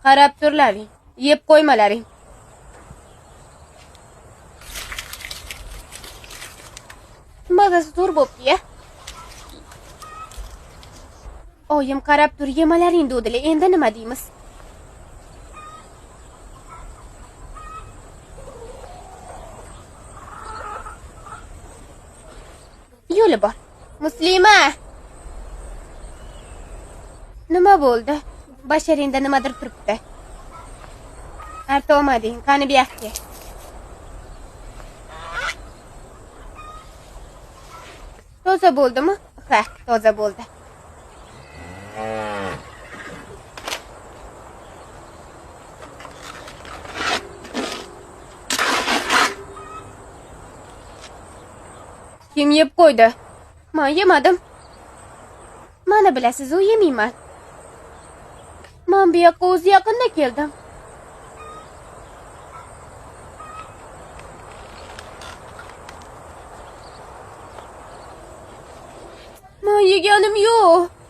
Qarab turlaring, yeb qo'ymalaring. Mazasi zo'r bo'pti-ya. Oyim qarab tur, yemalaring dedilar. Endi nima deymiz? Yo'li bor. Muslima! Nima bo'ldi? Basharingda nimadir turibdi. Artomading, qani bu yoqqa. Toza bo'ldimi? Ha, toza bo'ldi. Kim yeb qo'ydi? Men yemadim. Mana bilasiz, u yemayman. Men bu yoqqa o'zi yaqinda keldim. Men yeganim yo'q.